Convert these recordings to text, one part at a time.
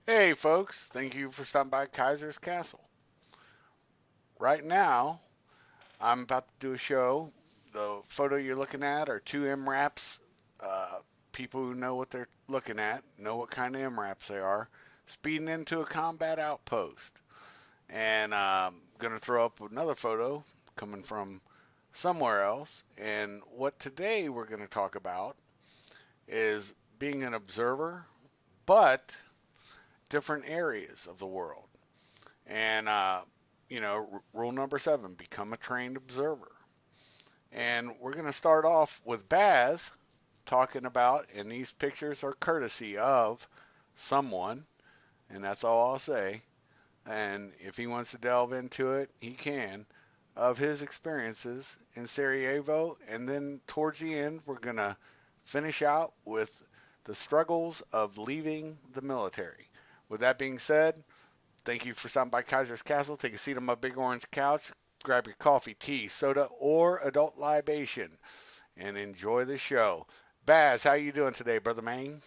Hey folks, thank you for stopping by Kaiser's Castle. Right now, I'm about to do a show. The photo you're looking at are two MRAPs. Uh, People who know what they're looking at know what kind of MRAPs they are, speeding into a combat outpost. And I'm going to throw up another photo coming from somewhere else. And what today we're going to talk about is being an observer, but different areas of the world. And, rule number 7, become a trained observer. And we're going to start off with Baz talking about, and these pictures are courtesy of someone, and that's all I'll say. And if he wants to delve into it, he can, of his experiences in Sarajevo. And then towards the end, we're going to finish out with the struggles of leaving the military. With that being said, thank you for stopping by Kaiser's Castle. Take a seat on my big orange couch. Grab your coffee, tea, soda, or adult libation, and enjoy the show. Baz, how you doing today, brother man?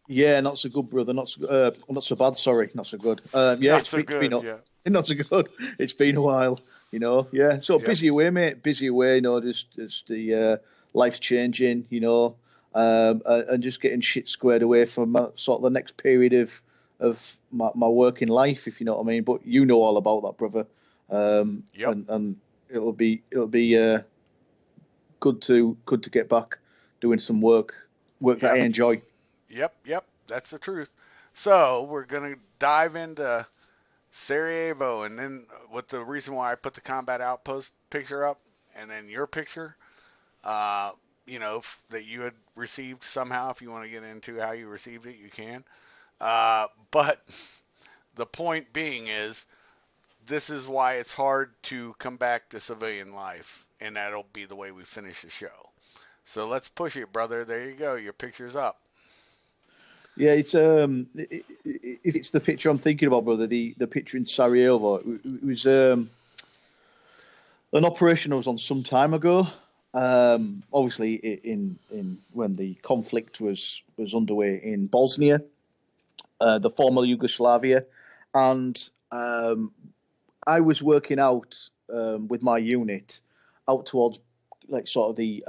Yeah, not so good, brother. Not so bad. Sorry, not so good. Yeah, Not so it's been good. Yeah. not so good. It's been a while, Yeah, so Yep. busy away, mate. Busy away. Just the life's changing, and just getting shit squared away for sort of the next period of my working life, if you know what I mean. But you know all about that, brother. Yep. And it'll be good to get back doing some work that I Yep. enjoy. Yep. Yep. That's the truth. So we're gonna dive into Sarajevo, and then with the reason why I put the combat outpost picture up, and then your picture, uh, that you had received somehow. If you want to get into how you received it, you can. But the point being is, this is why it's hard to come back to civilian life, and that'll be the way we finish the show. So let's push it, brother. There you go. Your picture's up. Yeah, if it's the picture I'm thinking about, brother, the picture in Sarajevo, it was an operation I was on some time ago. Obviously, in when the conflict was underway in Bosnia, the former Yugoslavia, and um, I was working out with my unit out towards like sort of the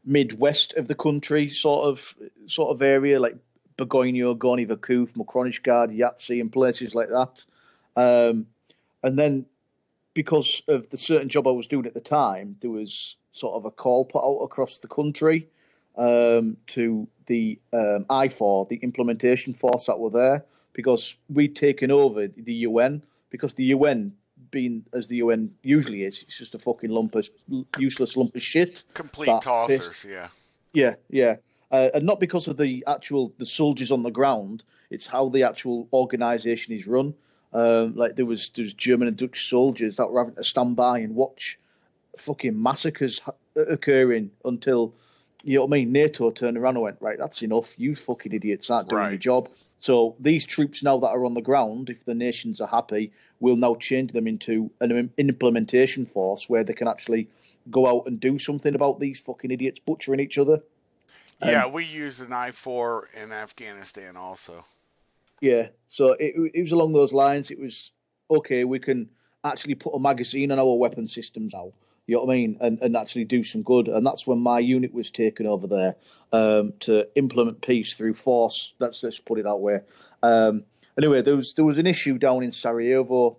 midwest of the country, sort of area like Begonia, Gorny Vakuf, Mokronishgard, Yahtzee, and places like that. Um, and then because of the certain job I was doing at the time, there was sort of a call put out across the country to the I4, the implementation force that were there, because we'd taken over the UN, because the UN, being as the UN usually is, it's just a fucking useless lump of shit. Complete That tossers, yeah. yeah, yeah, and not because of the soldiers on the ground. It's how the actual organisation is run. Like there was German and Dutch soldiers that were having to stand by and watch fucking massacres occurring until you know what I mean. NATO turned around and went, right, that's enough. You fucking idiots aren't doing your Right. job. So these troops now that are on the ground, if the nations are happy, will now change them into an implementation force where they can actually go out and do something about these fucking idiots butchering each other. Yeah, And we used an I-4 in Afghanistan also. yeah, so it was along those lines. It was okay. We can actually put a magazine on our weapon systems now. You know what I mean, and actually do some good. And that's when my unit was taken over there to implement peace through force. Let's put it that way. Anyway, there was an issue down in Sarajevo,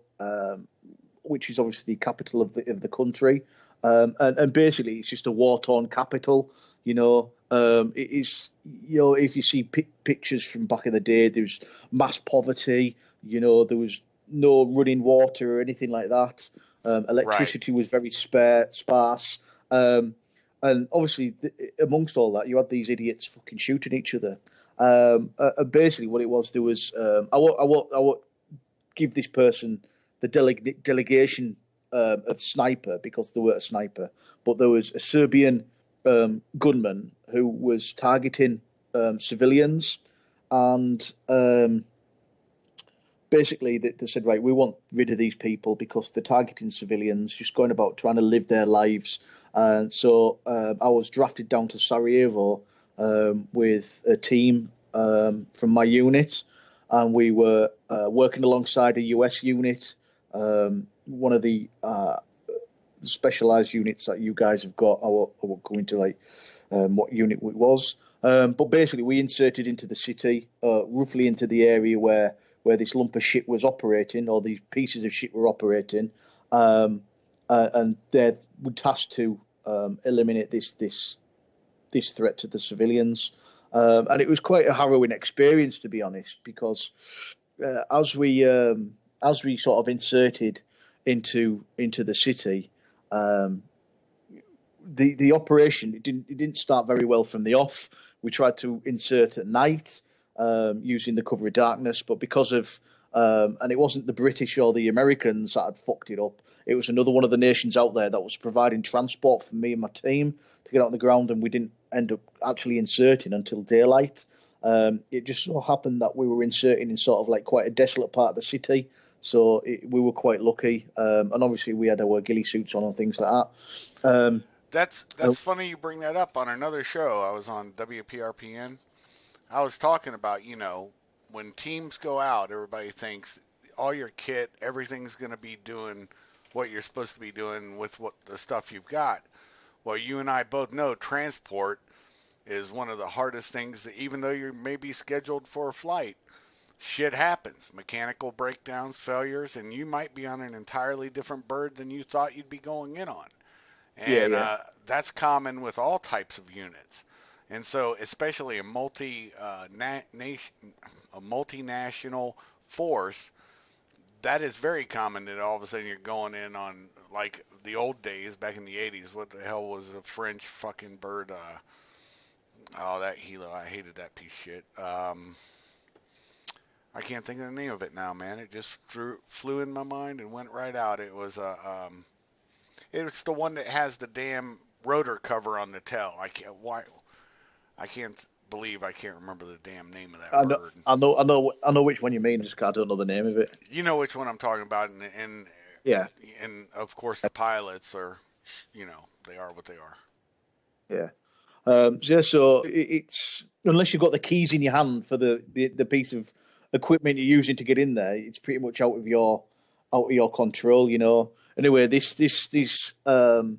which is obviously the capital of the country, and basically it's just a war torn capital. It is if you see pictures from back in the day, there was mass poverty. There was no running water or anything like that. Right. Electricity was very sparse. And obviously, amongst all that, you had these idiots fucking shooting each other. Basically, what it was, there was I won't give this person the delegation of sniper because they were a sniper, but there was a Serbian gunman who was targeting civilians, and basically they said, right, we want rid of these people because they're targeting civilians, just going about trying to live their lives. And so I was drafted down to Sarajevo with a team from my unit. and we were working alongside a US unit, one of the specialized units that you guys have got. I won't go into like what unit it was, but basically we inserted into the city, roughly into the area where this lump of shit was operating, or these pieces of shit were operating, and they were tasked to eliminate this threat to the civilians. And it was quite a harrowing experience, to be honest, because as we sort of inserted into the city, um, the operation it didn't start very well from the off. We tried to insert at night using the cover of darkness, but because of and it wasn't the British or the Americans that had fucked it up. It was another one of the nations out there that was providing transport for me and my team to get out on the ground, and we didn't end up actually inserting until daylight. It just so happened that we were inserting in sort of like quite a desolate part of the city, so we were quite lucky. And obviously we had our ghillie suits on and things like that. That's funny you bring that up. On another show, I was on WPRPN. I was talking about, when teams go out, everybody thinks all your kit, everything's going to be doing what you're supposed to be doing with what the stuff you've got. Well, you and I both know transport is one of the hardest things that, even though you're maybe scheduled for a flight, shit happens. Mechanical breakdowns, failures, and you might be on an entirely different bird than you thought you'd be going in on. Yeah, And yeah, that's common with all types of units. And so, especially a multinational force, that is very common. That all of a sudden you're going in on, like the old days back in the '80s. What the hell was a French fucking bird? Oh, that Hilo. I hated that piece of shit. I can't think of the name of it now, man. It just flew in my mind and went right out. It's the one that has the damn rotor cover on the tail. I can't believe I can't remember the damn name of that I know, bird. I know which one you mean. Just I don't know the name of it. You know which one I'm talking about, and Yeah, and of course the pilots are, they are what they are. yeah. So it's unless you've got the keys in your hand for the piece of equipment you're using to get in there, it's pretty much out of your control, you know. Anyway, this other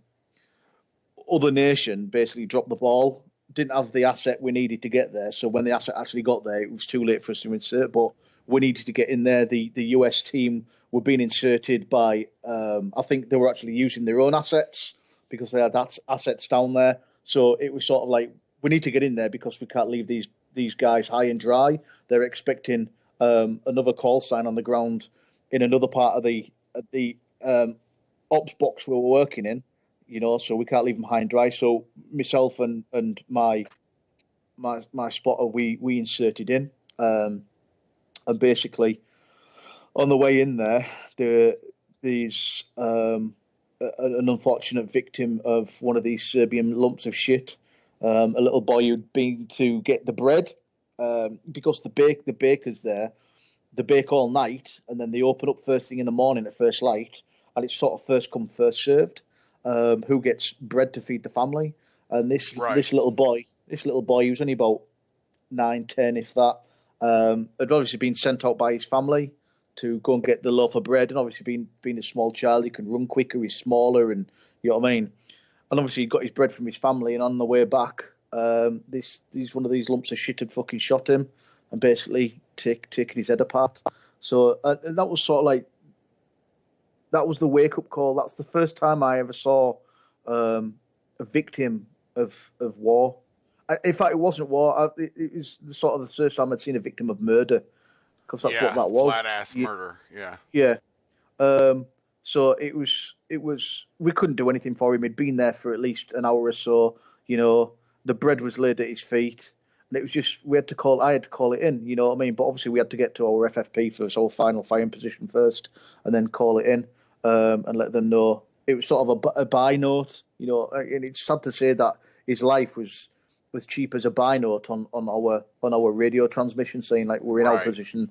nation basically dropped the ball, didn't have the asset we needed to get there. So when the asset actually got there, it was too late for us to insert. But we needed to get in there. The US team were being inserted by I think they were actually using their own assets because they had that assets down there. So it was sort of like we need to get in there because we can't leave these guys high and dry. They're expecting another call sign on the ground in another part of the ops box we were working in, you know, so we can't leave them high and dry. So myself and my spotter, we inserted in, and basically on the way in there, these an unfortunate victim of one of these Serbian lumps of shit, a little boy who'd been to get the bread, because the baker's there. They bake all night, and then they open up first thing in the morning at first light, and it's sort of first come first served. Who gets bread to feed the family? And this Right. this little boy, he was only about 9, 10, if that, had obviously been sent out by his family to go and get the loaf of bread. And obviously, being a small child, he can run quicker. He's smaller, and you know what I mean. And obviously, he got his bread from his family. And on the way back, this one of these lumps of shit had fucking shot him, and basically taken his head apart. So and that was sort of like that was the wake up call. That's the first time I ever saw a victim of war. In fact, it wasn't war. It was sort of the first time I'd seen a victim of murder, because that's what Yeah. that Flat was. ass murder. Yeah. Yeah. So it was we couldn't do anything for him. He'd been there for at least an hour or so. You know, the bread was laid at his feet, and it was just I had to call it in. You know what I mean? But obviously we had to get to our FFP first, our final firing position first, and then call it in, and let them know. It was sort of a buy note, you know, and it's sad to say that his life was cheap as a buy note on our radio transmission, saying like we're in our Right. position,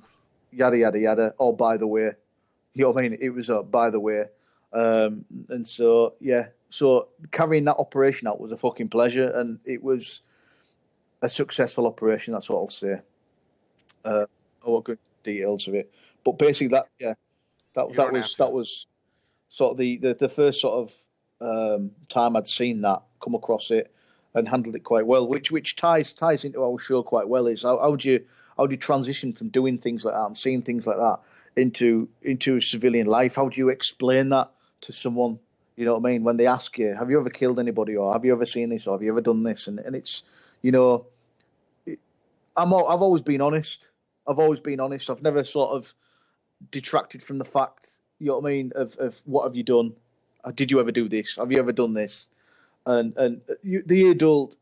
yada yada yada. Oh, by the way, you know what I mean? It was by the way, and so yeah, so carrying that operation out was a fucking pleasure, and it was a successful operation. That's what I'll say. Uh, I won't go into details of it, but basically You don't have that to. was sort of the first sort of time I'd seen that, come across it and handled it quite well, which ties into our show quite well. Is how do you transition from doing things like that and seeing things like that into civilian life? How do you explain that to someone? You know what I mean? When they ask you, have you ever killed anybody, or have you ever seen this, or have you ever done this? And it's, you know, I've always been honest. I've always been honest. I've never sort of detracted from the fact, you know what I mean, of what have you done? Did you ever do this? Have you ever done this? And the adult,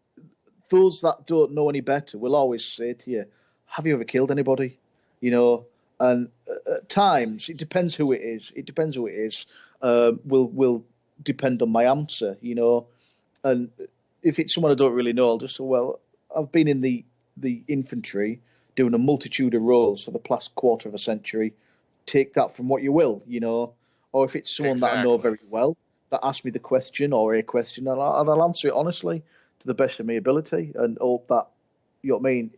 those that don't know any better, will always say to you, "Have you ever killed anybody?" You know, and at times it depends who it is. It depends who it is. Will depend on my answer. You know, and if it's someone I don't really know, I'll just say, "Well, I've been in the infantry doing a multitude of roles for the past quarter of a century. Take that from what you will, you know." Or if it's someone that I know Exactly. very well that asks me the question or a question, and I'll answer it honestly to the best of my ability and hope that, you know what I mean,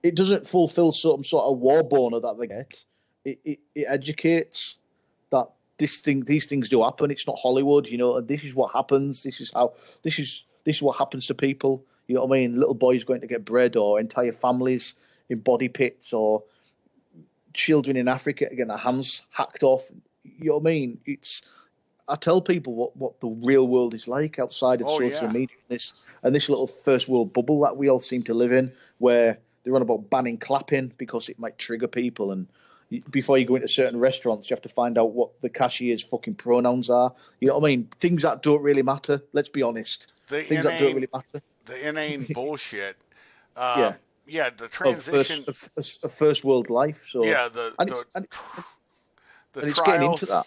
it doesn't fulfill some sort of war boner that they get. It educates that these things do happen. It's not Hollywood, you know. And this is what happens. This is what happens to people. You know what I mean? Little boys going to get bred, or entire families in body pits, or children in Africa getting their hands hacked off. You know what I mean? I tell people what the real world is like outside of Oh social yeah. media, and this little first world bubble that we all seem to live in, where they're on about banning clapping because it might trigger people, and before you go into certain restaurants, you have to find out what the cashier's fucking pronouns are. You know what I mean? Things that don't really matter. Let's be honest. The Things that don't inane, really matter. the inane bullshit. Yeah, Yeah, the of transition. first world life. So, Yeah, the and the it's and, the and it's getting into trials, that.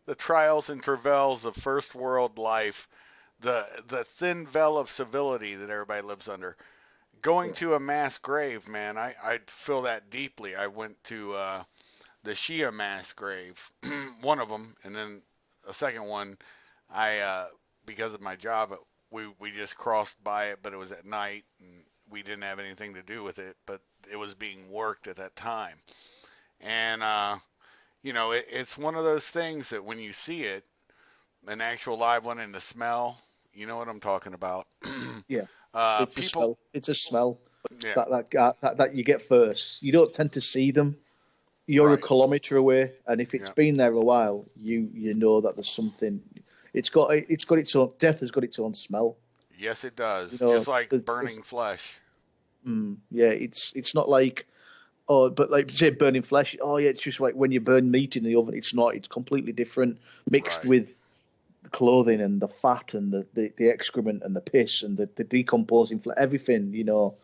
the trials and travails of first world life. The thin veil of civility that everybody lives under. Going Yeah, to a mass grave, man, I feel that deeply. I went to the Shia mass grave, one of them, and then a second one. I because of my job, we just crossed by it, but it was at night, and we didn't have anything to do with it. But it was being worked at that time, and it's one of those things that when you see it, an actual live one, and the smell, you know what I'm talking about. yeah. It's a People, smell. It's a smell yeah, that you get first. You don't tend to see them. You're a right, kilometre away, and if it's yeah, been there a while, you know that there's something. It's got its own death. Has got its own smell. yes, it You does. know, Just like burning flesh. yeah. It's not like, oh, but like say burning flesh. Oh yeah, it's just like when you burn meat in the oven. It's not. It's completely different, mixed Right. with the clothing and the fat and the excrement and the piss and the decomposing everything. You know,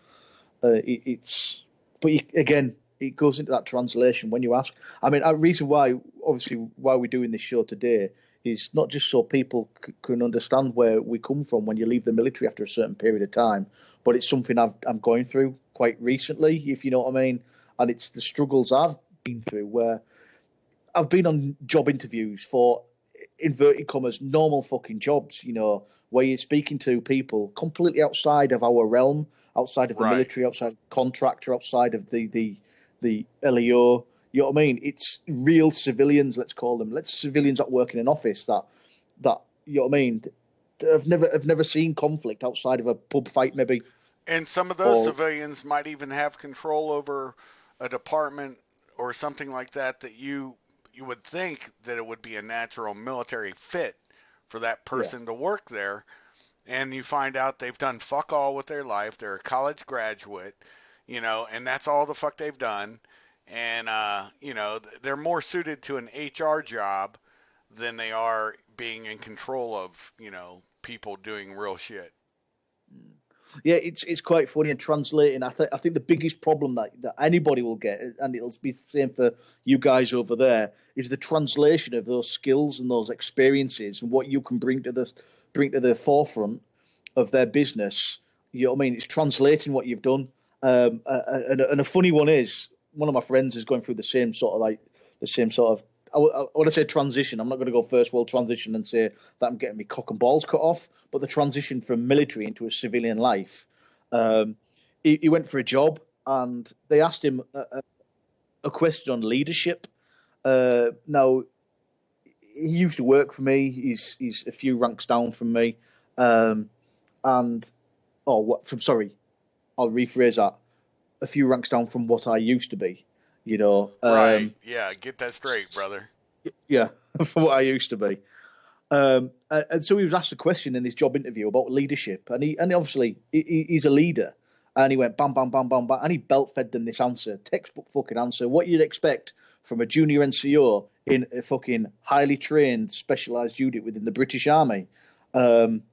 it's but again it goes into that translation when you ask. I mean, a reason why, obviously, why we're doing this show today is not just so people can understand where we come from when you leave the military after a certain period of time, but it's something I'm going through quite recently, if you know what I mean. And it's the struggles I've been through, where I've been on job interviews for, inverted commas, normal fucking jobs, you know, where you're speaking to people completely outside of our realm, outside of the Right. military, outside of the contractor, outside of the LEO. You know what I mean? It's real civilians, let's call them. Let's civilians that work in an office that you know what I mean. Have never seen conflict outside of a pub fight, maybe, And some of those or civilians might even have control over a department or something like that that you would think that it would be a natural military fit for that yeah. person to work there, and you find out they've done fuck all with their life. They're a college graduate, and that's all the fuck they've done. And they're more suited to an HR job than they are being in control of, people doing real shit. Yeah, it's quite funny and translating. I think the biggest problem that anybody will get, and it'll be the same for you guys over there, is the translation of those skills and those experiences and what you can bring to the forefront of their business. You know what I mean? It's translating what you've done. And a funny one is, one of my friends is going through the same sort of. When I say transition, I'm not going to go first world transition and say that I'm getting my cock and balls cut off, but the transition from military into a civilian life. Um, he went for a job, and they asked him. a question on leadership. Now, he used to work for me. He's a few ranks down from me, um, and oh, what? From sorry, I'll rephrase that. A few ranks down from what I used to be. You know, Right. Yeah. Get that straight, brother. yeah, from what I used to be. And so he was asked a question in this job interview about leadership, and obviously he's a leader, and he went bam, bam, bam, bam, bam, and he belt fed them this answer, textbook fucking answer, what you'd expect from a junior NCO in a fucking highly trained, specialised unit within the British Army. Um,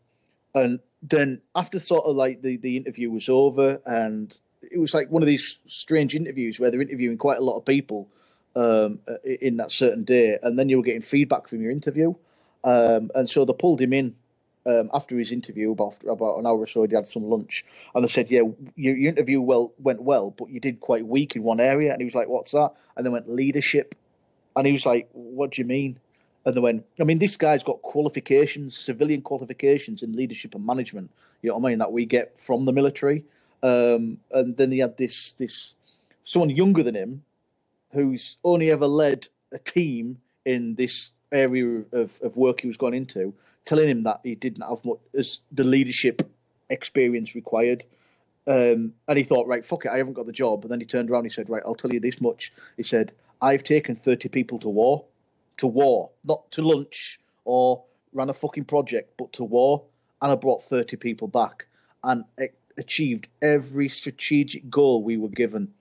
and then after sort of like the interview was over, and it was like one of these strange interviews where they're interviewing quite a lot of people in that certain day, and then you were getting feedback from your interview. And so they pulled him in after his interview, about an hour or so. He had some lunch, and they said, "Yeah, your interview went well, but you did quite weak in one area." And he was like, "What's that?" And they went, "Leadership." And he was like, "What do you mean?" And they went, "I mean, this guy's got qualifications, civilian qualifications in leadership and management. You know what I mean? That we get from the military." And then he had this someone younger than him who's only ever led a team in this area of work he was going into, telling him that he didn't have much as the leadership experience required. And he thought, right, fuck it, I haven't got the job. And then he turned around and he said, right, I'll tell you this much. He said, I've taken 30 people to war, not to lunch or ran a fucking project, but to war. And I brought 30 people back and achieved every strategic goal we were given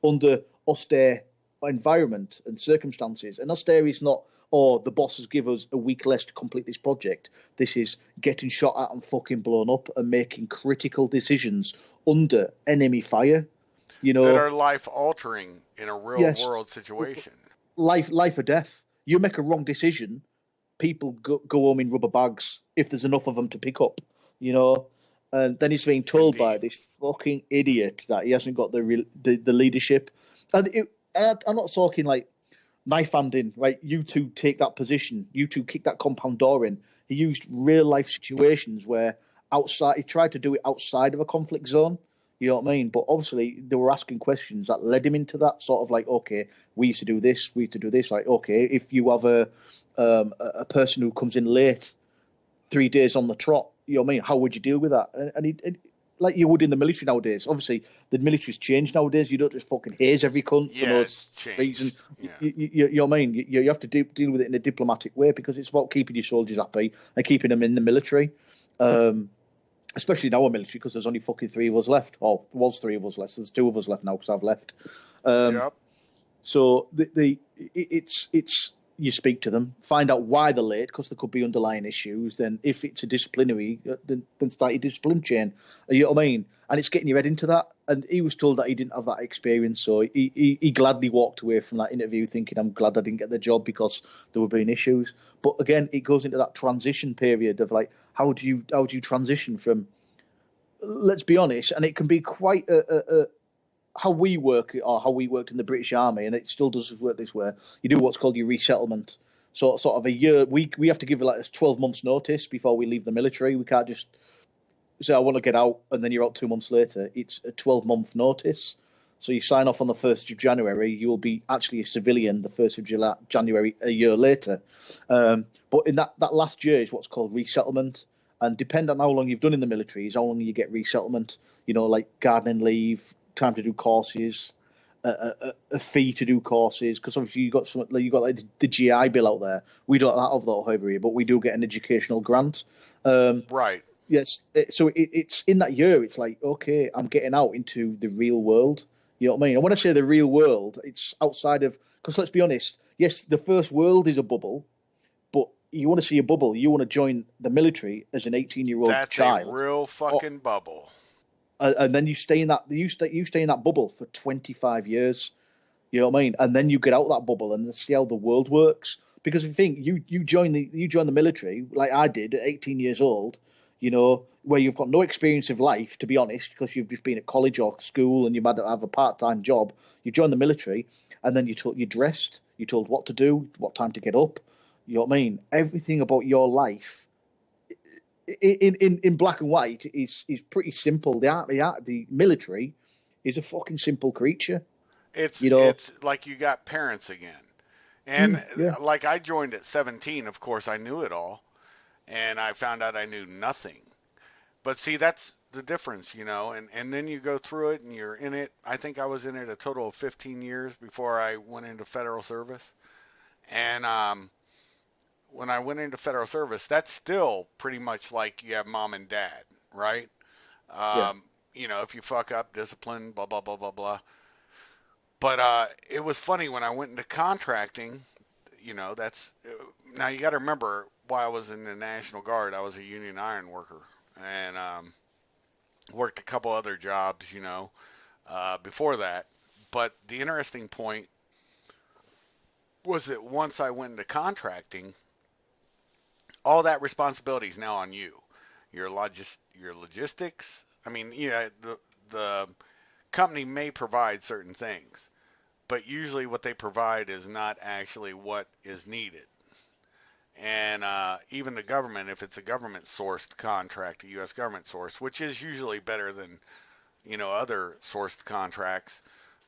under austere environment and circumstances. And austere is not, oh, the bosses give us a week less to complete this project. This is getting shot at and fucking blown up and making critical decisions under enemy fire. You That know, are life altering in a real yes, world situation. life or death. You make a wrong decision, people go home in rubber bags if there's enough of them to pick up. You know, and then he's being told by Indeed. this fucking idiot that he hasn't got the leadership. And I'm not talking like knife handing, right? You two take that position, you two kick that compound door in. He used real life situations where outside, he tried to do it outside of a conflict zone. You know what I mean? But obviously, they were asking questions that led him into that sort of like, okay, we used to do this, we used to do this. Like, okay, if you have a person who comes in late 3 days on the trot, you know what I mean? How would you deal with that? Like you would in the military nowadays. Obviously, the military's changed nowadays. You don't just fucking haze every cunt for Yeah, no it's reason. changed. Yeah. You know what I mean? You have to deal with it in a diplomatic way because it's about keeping your soldiers happy and keeping them in the military. Um, Especially in our military because there's only fucking three of us left. Or was three of us left. There's two of us left now because I've left. Um, Yep. so it's you speak to them, find out why they're late because there could be underlying issues. Then if it's a disciplinary, then start your discipline chain. You know what I mean? And it's getting your head into that. And he was told that he didn't have that experience, so he gladly walked away from that interview thinking, "I'm glad I didn't get the job because there were being issues." But again, it goes into that transition period of like, how do you transition from? Let's be honest, and it can be quite a how we work or how we worked in the British Army, and it still does work this way. You do what's called your resettlement. So sort of a year. We have to give like a 12 months notice before we leave the military. We can't just say I want to get out and then you're out 2 months later. It's a 12-month notice. So you sign off on the 1st of January, you'll be actually a civilian the 1st of January a year later. But in that last year is what's called resettlement. And depending on how long you've done in the military is how long you get resettlement. You know, like gardening leave, time to do courses, a fee to do courses. Because obviously you got like the GI Bill out there. We don't have that over here, but we do get an educational grant. Um, Right. Yes, so it's in that year. It's like, okay, I'm getting out into the real world. You know what I mean? And when I say the real world, it's outside of because let's be honest. Yes, the first world is a bubble, but you want to see a bubble. You want to join the military as an 18-year-old That's a child, real or, fucking bubble. and then you stay in that bubble for 25 years. You know what I mean? And then you get out of that bubble and see how the world works. Because if you think you join the military like I did at 18 years old, you know, where you've got no experience of life, to be honest, because you've just been at college or school and you've had to have a part-time job. You join the military, and then you're dressed, you're told what to do, what time to get up. You know what I mean? Everything about your life in black and white is pretty simple. The military is a fucking simple creature. It's You know, it's like you got parents again. And yeah, like I joined at 17, of course I knew it all, and I found out I knew nothing. But see, that's the difference, and then you go through it and you're in it. I think I was in it a total of 15 years before I went into federal service. And when I went into federal service, that's still pretty much like you have mom and dad, right? yeah, Um, if you fuck up, discipline, blah blah blah blah blah. But it was funny when I went into contracting. That's now you got to remember. While I was in the National Guard, I was a union iron worker and worked a couple other jobs, before that. But the interesting point was that once I went into contracting, all that responsibility is now on you. Your logistics. I mean, the company may provide certain things, but usually what they provide is not actually what is needed. And even the government, if it's a government sourced contract, a U.S. government source, which is usually better than other sourced contracts,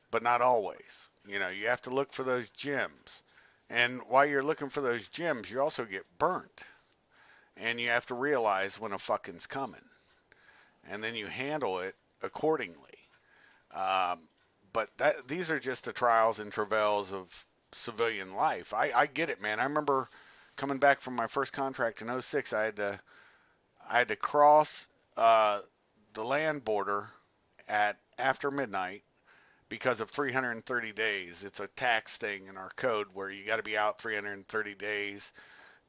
but not always. You have to look for those gems. And while you're looking for those gems, you also get burnt. And you have to realize when a fucking's coming. And then you handle it accordingly. Um, but these are just the trials and travails of civilian life. I get it, man. I remember coming back from my first contract in '06. I had to cross uh, the land border at after midnight because of 330 days. It's a tax thing in our code where you got to be out 330 days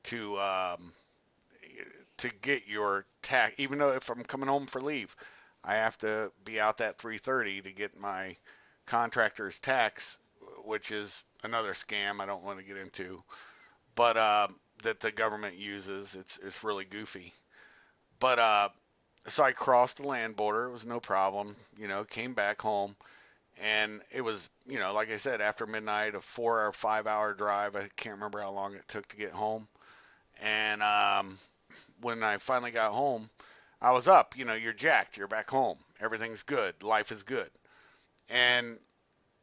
to um, to get your tax. Even though if I'm coming home for leave, I have to be out that 330 to get my contractor's tax, which is another scam I don't want to get into, but that the government uses. It's really goofy. But so I crossed the land border. It was no problem. Came back home. And it was, like I said, after midnight, a 4 or 5 hour drive. I can't remember how long it took to get home. And when I finally got home, I was up. You're jacked. You're back home. Everything's good. Life is good. And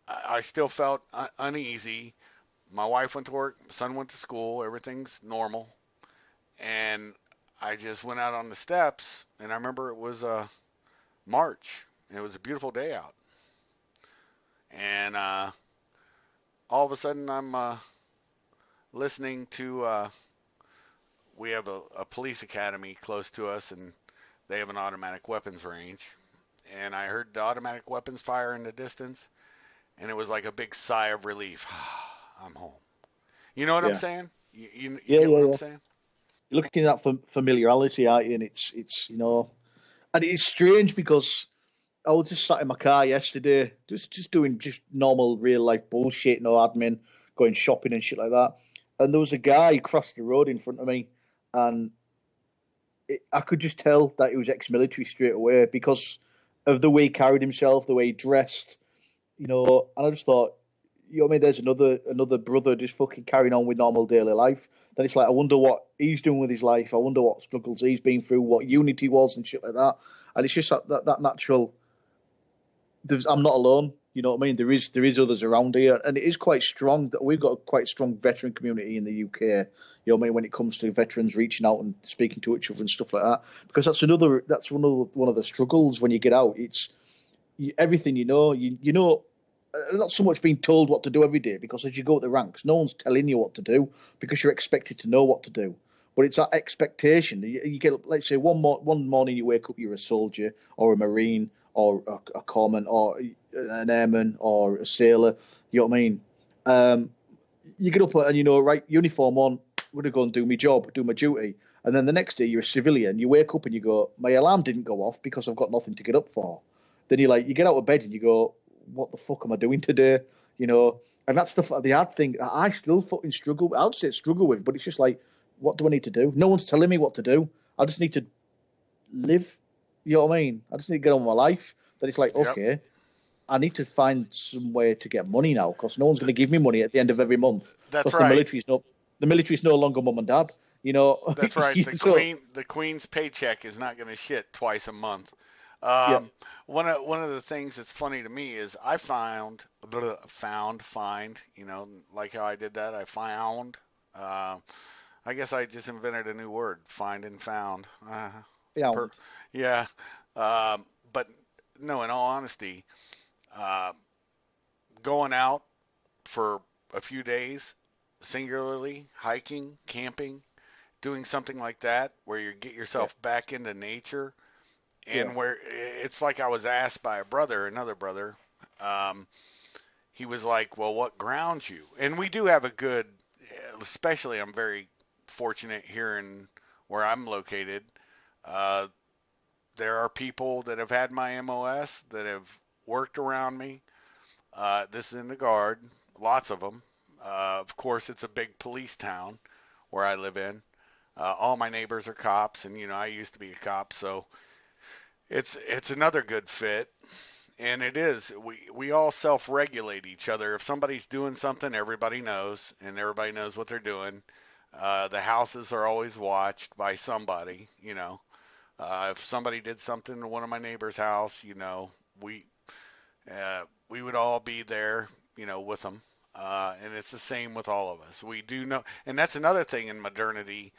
I still felt uneasy. My wife went to work. Son went to school. Everything's normal. And I just went out on the steps. And I remember it was March. And it was a beautiful day out. And all of a sudden, I'm listening to. We have a police academy close to us, and they have an automatic weapons range. And I heard the automatic weapons fire in the distance, and it was like a big sigh of relief. I'm home. You know what I'm yeah, saying? You yeah, get yeah, what I'm yeah. saying? You're looking at familiarity, aren't you? And it's and it's strange because I was just sat in my car yesterday, just doing just normal real life bullshit, no admin, going shopping and shit like that. And there was a guy who crossed the road in front of me, and I could just tell that he was ex-military straight away because of the way he carried himself, the way he dressed, And I just thought, what I mean? There's another brother just fucking carrying on with normal daily life. Then it's like, I wonder what he's doing with his life. I wonder what struggles he's been through, what unity was and shit like that. And it's just that natural. I'm not alone. You know what I mean? There is others around here, and it is quite strong. That we've got a quite strong veteran community in the UK. You know what I mean? When it comes to veterans reaching out and speaking to each other and stuff like that, because that's one of the struggles when you get out. It's everything you know. Not so much being told what to do every day, because as you go up the ranks, no one's telling you what to do because you're expected to know what to do. But it's that expectation. You get, let's say, one morning you wake up, you're a soldier or a marine or a corpsman or an airman or a sailor. You know what I mean? Um, you get up and right, uniform on, I'm going to go and do my job, do my duty. And then the next day you're a civilian. You wake up and you go, my alarm didn't go off because I've got nothing to get up for. Then you get out of bed and you go, what the fuck am I doing today? You know, and that's the hard thing. I still fucking struggle. I would say struggle with, but it's just like, what do I need to do? No one's telling me what to do. I just need to live. You know what I mean? I just need to get on with my life. Then it's like, Yep. okay, I need to find some way to get money now because no one's going to give me money at the end of every month That's because right. the military's no longer mum and dad. You know, That's right. The so queen's paycheck is not going to shit twice a month. Yeah, Um, one of the things that's funny to me is I find, like how I did that. I found. Uh, I guess I just invented a new word, find and found. Per, found. yeah. But no, in all honesty, uh, going out for a few days, singularly hiking, camping, doing something like that, where you get Yeah, yourself back into nature, yeah, and where it's like I was asked by a brother, another brother. Um, he was like, "Well, what grounds you?" And we do have a good, especially I'm very fortunate here in where I'm located. Uh, there are people that have had my MOS that have worked around me. This is in the Guard, lots of them. Of course, it's a big police town where I live in. All my neighbors are cops, and I used to be a cop, so it's another good fit. And it is. We all self-regulate each other. If somebody's doing something, everybody knows, and everybody knows what they're doing. The houses are always watched by somebody. If somebody did something to one of my neighbor's house, we we would all be there, with them. And it's the same with all of us. We do know, and that's another thing in modernity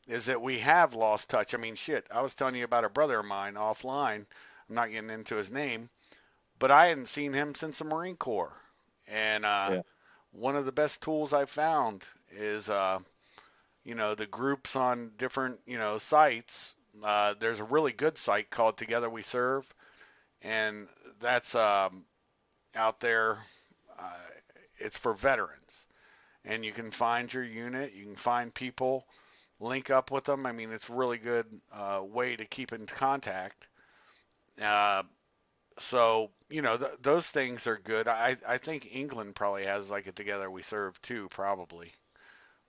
is that we have lost touch. I mean, shit. I was telling you about a brother of mine offline. I'm not getting into his name, but I hadn't seen him since the Marine Corps. And yeah, one of the best tools I found is, the groups on different, sites. There's a really good site called Together We Serve, and that's out there. Uh, it's for veterans, and you can find your unit. You can find people, link up with them. I mean, it's a really good way to keep in contact. Uh, So, those things are good. I think England probably has like a Together We Serve too, probably.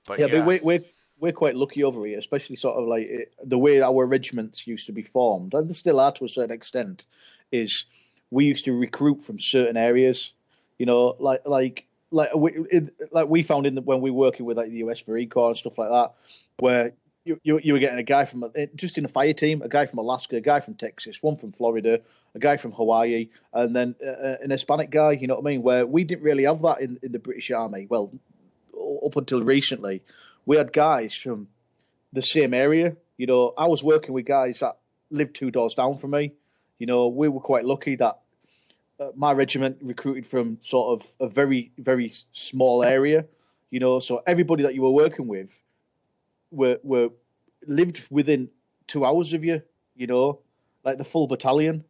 But yeah. But yeah. we're quite lucky over here, especially sort of like the way our regiments used to be formed, and they still are to a certain extent. Is we used to recruit from certain areas, like we found when we were working with like the US Marine Corps and stuff like that, where you were getting a guy from just in a fire team, a guy from Alaska, a guy from Texas, one from Florida, a guy from Hawaii, and then an Hispanic guy. You know what I mean? Where we didn't really have that in the British Army. Well, up until recently, we had guys from the same area. I was working with guys that lived two doors down from me. We were quite lucky that my regiment recruited from sort of a very, very small area. So everybody that you were working with were lived within 2 hours of you. You know, like the full battalion.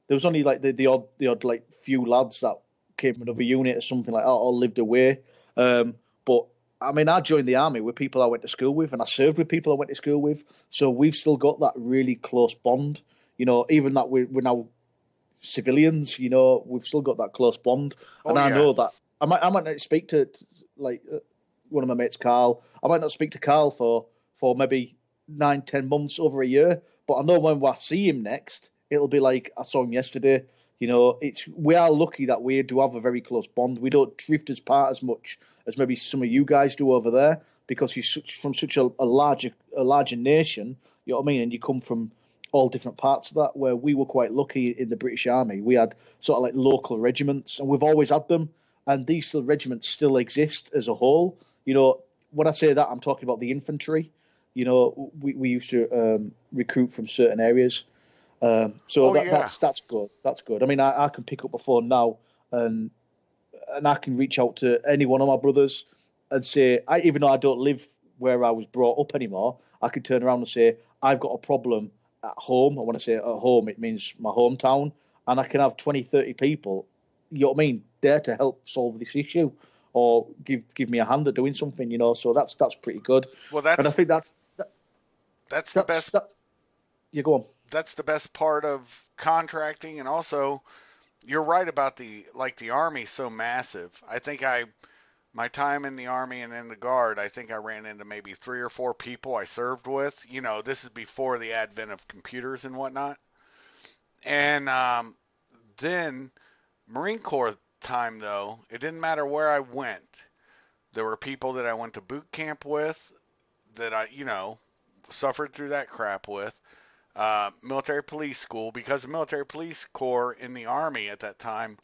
There was only like the odd like few lads that came from another unit or something like that, or lived away. But I mean, I joined the army with people I went to school with, and I served with people I went to school with. So we've still got that really close bond. Even that we're now civilians. We've still got that close bond, Oh and I yeah. know that I might not speak to like one of my mates, Carl. I might not speak to Carl for maybe 9, 10 months, over a year, but I know when I see him next, it'll be like I saw him yesterday. We are lucky that we do have a very close bond. We don't drift apart as much as maybe some of you guys do over there because you're from such a larger nation. You know what I mean, and you come from all different parts of that. Where we were quite lucky in the British Army, we had sort of like local regiments, and we've always had them. And these still regiments still exist as a whole. When I say that, I'm talking about the infantry. We used to recruit from certain areas. So Oh yeah. that's good. That's good. I mean, I can pick up a phone now and I can reach out to any one of my brothers and say, even though I don't live where I was brought up anymore, I can turn around and say, I've got a problem at home. I want to say at home, it means my hometown, and I can have 20, 30 people, you know what I mean, there to help solve this issue or give me a hand at doing something, so that's pretty good. Well, And I that's think that's the that's best that you go on. that's the best part of contracting, and also you're right about the army's so massive. I think my time in the army and in the guard, I think I ran into maybe 3 or 4 people I served with. This is before the advent of computers and whatnot. And then Marine Corps time, though, it didn't matter where I went. There were people that I went to boot camp with that I, suffered through that crap with. military police school, because the military police corps in the Army at that time,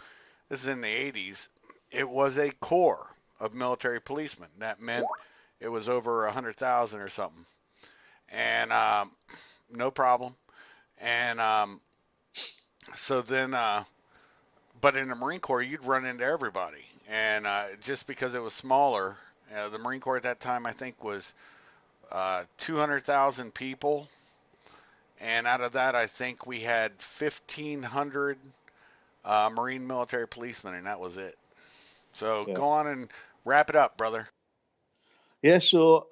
this is in the 80s, it was a corps of military policemen. That meant it was over 100,000 or something. And no problem. And so then, but in the Marine Corps, you'd run into everybody. And just because it was smaller, the Marine Corps at that time, I think, was 200,000 people. And out of that, I think we had 1,500 Marine military policemen, and that was it. So Yeah. go on and wrap it up, brother. Yeah, so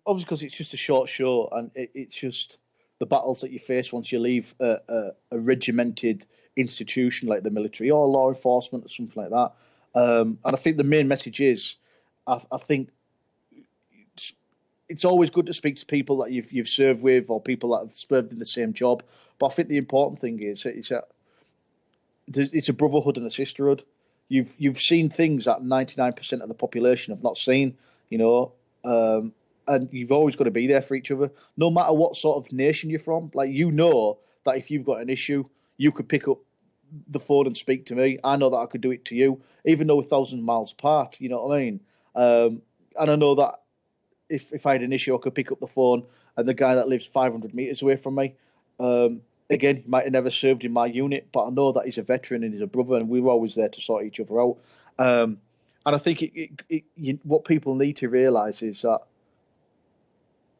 obviously because it's just a short show, and it's just the battles that you face once you leave a regimented institution like the military or law enforcement or something like that. And I think the main message is, I think it's always good to speak to people that you've served with or people that have served in the same job. But I think the important thing is it's a brotherhood and a sisterhood. You've seen things that 99% of the population have not seen, you know, and you've always got to be there for each other, no matter what sort of nation you're from. Like, you know that if you've got an issue, you could pick up the phone and speak to me. I know that I could do it to you, even though we're 1,000 miles apart. You know what I mean? And I know that if I had an issue, I could pick up the phone, and the guy that lives 500 meters away from me, again, he might have never served in my unit, but I know that he's a veteran and he's a brother, and we were always there to sort each other out. And I think what people need to realise is that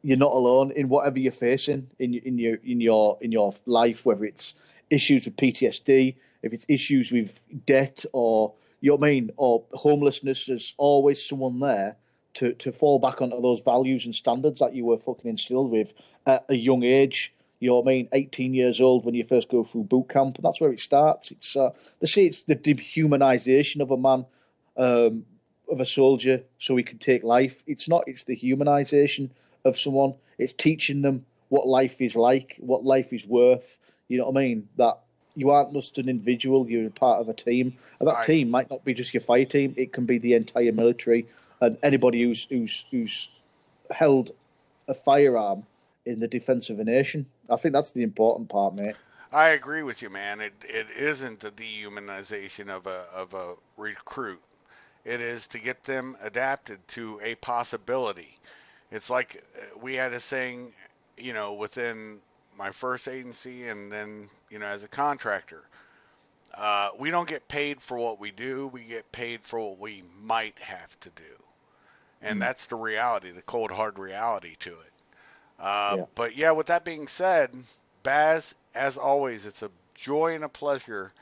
you're not alone in whatever you're facing in your life, whether it's issues with PTSD, if it's issues with debt, or you know what I mean, or homelessness. There's always someone there to fall back onto those values and standards that you were fucking instilled with at a young age. You know what I mean? 18 years old when you first go through boot camp, and that's where it starts. It's they say it's the dehumanization of a man, of a soldier, so he can take life. It's not. It's the humanization of someone. It's teaching them what life is like, what life is worth. You know what I mean? That you aren't just an individual, you're part of a team. And that I team might not be just your fire team, it can be the entire military and anybody who's held a firearm in the defence of a nation. I think that's the important part, mate. I agree with you, man. It isn't the dehumanization of a recruit. It is to get them adapted to a possibility. It's like we had a saying, within my first agency and then, as a contractor. We don't get paid for what we do. We get paid for what we might have to do. And Mm, that's the reality, the cold, hard reality to it. yeah. But yeah, with that being said, Baz, as always, it's a joy and a pleasure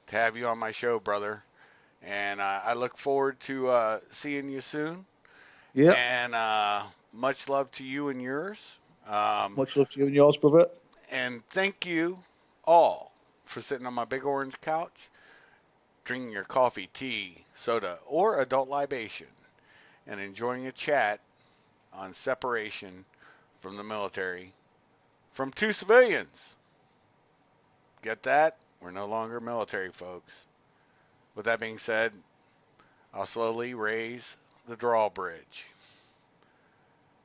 to have you on my show, brother. And I look forward to seeing you soon. Yeah. And much love to you and yours. Um, Much love to you and yours, brother. and thank you all for sitting on my big orange couch, drinking your coffee, tea, soda, or adult libation, and enjoying a chat on separation from the military from two civilians. Get that? We're no longer military folks. With that being said, I'll slowly raise the drawbridge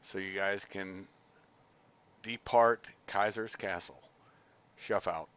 so you guys can depart Kaiser's Castle. Shuff out.